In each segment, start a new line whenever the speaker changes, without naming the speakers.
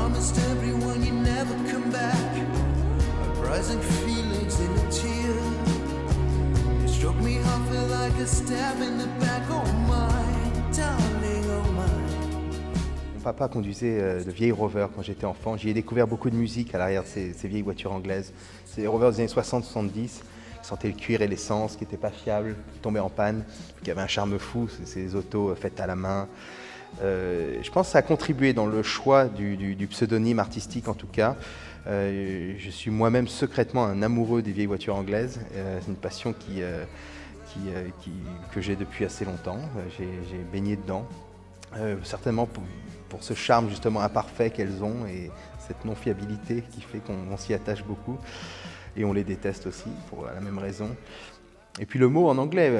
promised everyone you'd never come back. Uprising feelings in a tear. You struck me off it like a stab in the back. Oh my darling, oh my.
Mon papa conduisait de vieilles Rover quand j'étais enfant. J'y ai découvert beaucoup de musique à l'arrière de ces vieilles voitures anglaises. C'est des Rover des années 60-70. Qui sentaient le cuir et l'essence, qui n'étaient pas fiables, qui tombaient en panne, qui avaient un charme fou, ces autos faites à la main. Je pense que ça a contribué dans le choix du pseudonyme artistique en tout cas. Je suis moi-même secrètement un amoureux des vieilles voitures anglaises. C'est une passion que j'ai depuis assez longtemps. J'ai baigné dedans. Certainement pour ce charme justement imparfait qu'elles ont et cette non-fiabilité qui fait qu'on s'y attache beaucoup. Et on les déteste aussi pour la même raison. Et puis le mot en anglais,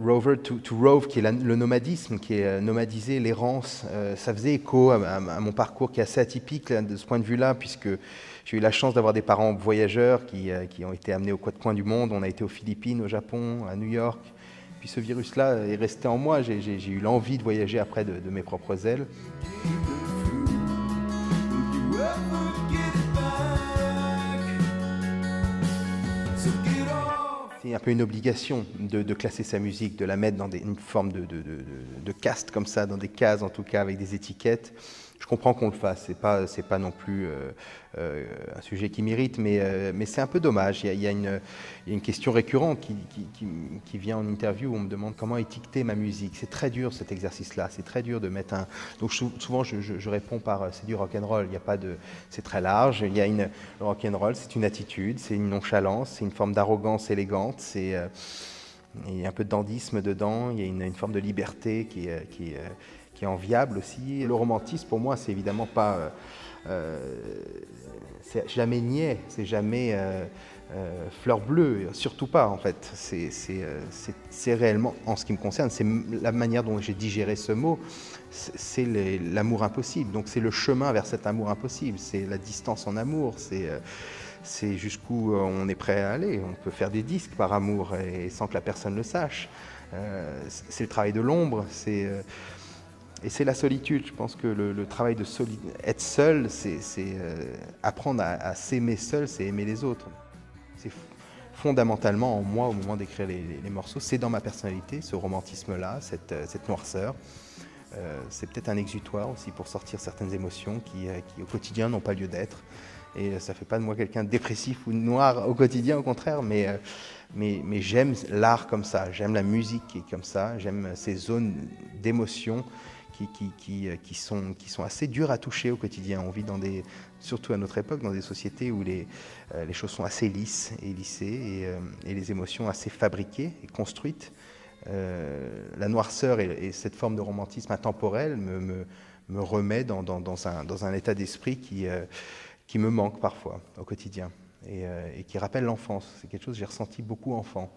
rover, to rove, qui est le nomadisme, qui est nomadiser, l'errance, ça faisait écho à mon parcours qui est assez atypique là, de ce point de vue-là, puisque j'ai eu la chance d'avoir des parents voyageurs qui ont été amenés aux quatre coins du monde. On a été aux Philippines, au Japon, à New York. Puis ce virus-là est resté en moi. J'ai eu l'envie de voyager après de mes propres ailes. C'est un peu une obligation de classer sa musique, de la mettre dans une forme de caste comme ça, dans des cases en tout cas, avec des étiquettes. Je comprends qu'on le fasse, c'est pas non plus un sujet qui m'irrite, mais c'est un peu dommage. Il y a une question récurrente qui vient en interview où on me demande comment étiqueter ma musique. C'est très dur cet exercice-là, c'est très dur de mettre un... Donc souvent je réponds par c'est du rock'n'roll, il y a pas de... C'est très large, le rock'n'roll c'est une attitude, c'est une nonchalance, c'est une forme d'arrogance élégante, il y a un peu de dandysme dedans, il y a une forme de liberté qui est enviable aussi. Le romantisme, pour moi, c'est évidemment pas... c'est jamais niais, c'est jamais fleur bleue, surtout pas en fait. C'est réellement, en ce qui me concerne, c'est la manière dont j'ai digéré ce mot, c'est l'amour impossible. Donc c'est le chemin vers cet amour impossible, c'est la distance en amour, c'est jusqu'où on est prêt à aller. On peut faire des disques par amour et sans que la personne le sache. C'est le travail de l'ombre, et c'est la solitude. Je pense que le travail de être seul, c'est apprendre à s'aimer seul, c'est aimer les autres. C'est fondamentalement en moi au moment d'écrire les morceaux. C'est dans ma personnalité, ce romantisme-là, cette noirceur. C'est peut-être un exutoire aussi pour sortir certaines émotions qui au quotidien n'ont pas lieu d'être. Et ça ne fait pas de moi quelqu'un de dépressif ou de noir au quotidien, au contraire, mais j'aime l'art comme ça, j'aime la musique qui est comme ça, j'aime ces zones d'émotion qui sont assez dures à toucher au quotidien. On vit surtout à notre époque, dans des sociétés où les choses sont assez lisses et lissées et les émotions assez fabriquées et construites. La noirceur et cette forme de romantisme intemporel me remet dans un état d'esprit qui me manque parfois au quotidien et qui rappelle l'enfance. C'est quelque chose que j'ai ressenti beaucoup enfant.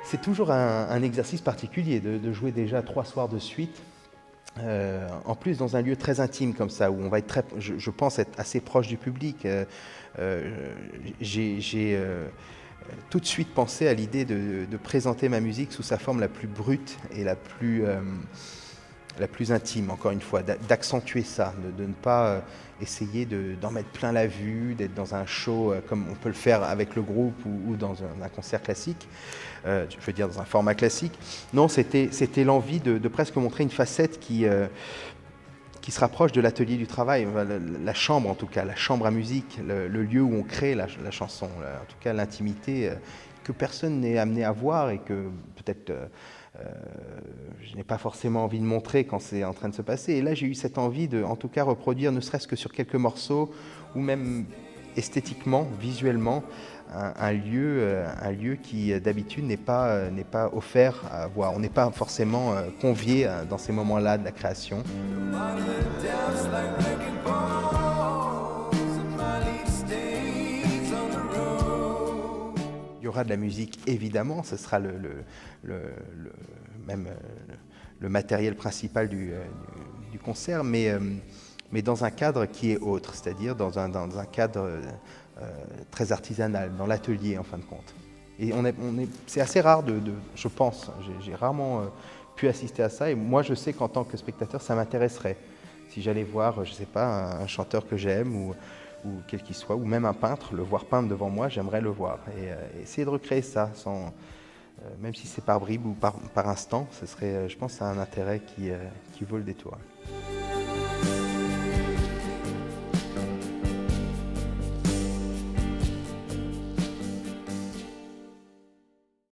C'est toujours un exercice particulier de jouer déjà 3 soirs de suite, en plus dans un lieu très intime comme ça, où on va être je pense être assez proche du public. J'ai tout de suite pensé à l'idée de présenter ma musique sous sa forme la plus brute et la plus intime, encore une fois, d'accentuer ça, de ne pas essayer d'en mettre plein la vue, d'être dans un show comme on peut le faire avec le groupe ou dans un concert classique, je veux dire dans un format classique. Non, c'était l'envie de presque montrer une facette qui se rapproche de l'atelier du travail, la chambre en tout cas, la chambre à musique, le lieu où on crée la chanson, en tout cas l'intimité que personne n'est amené à voir et que peut-être... je n'ai pas forcément envie de montrer quand c'est en train de se passer. Et là, j'ai eu cette envie de, en tout cas, reproduire, ne serait-ce que sur quelques morceaux, ou même esthétiquement, visuellement, un lieu qui, d'habitude, n'est pas offert à voir. On n'est pas forcément convié dans ces moments-là de la création. Il y aura de la musique, évidemment, ce sera même le matériel principal du concert, mais dans un cadre qui est autre, c'est-à-dire dans un cadre très artisanal, dans l'atelier en fin de compte. Et c'est assez rare je pense, j'ai rarement pu assister à ça. Et moi, je sais qu'en tant que spectateur, ça m'intéresserait. Si j'allais voir, je ne sais pas, un chanteur que j'aime ou quel qu'il soit, ou même un peintre, le voir peindre devant moi, j'aimerais le voir. Et essayer de recréer ça, même si c'est par bribes ou par instant, ce serait, je pense, un intérêt qui vaut le détour.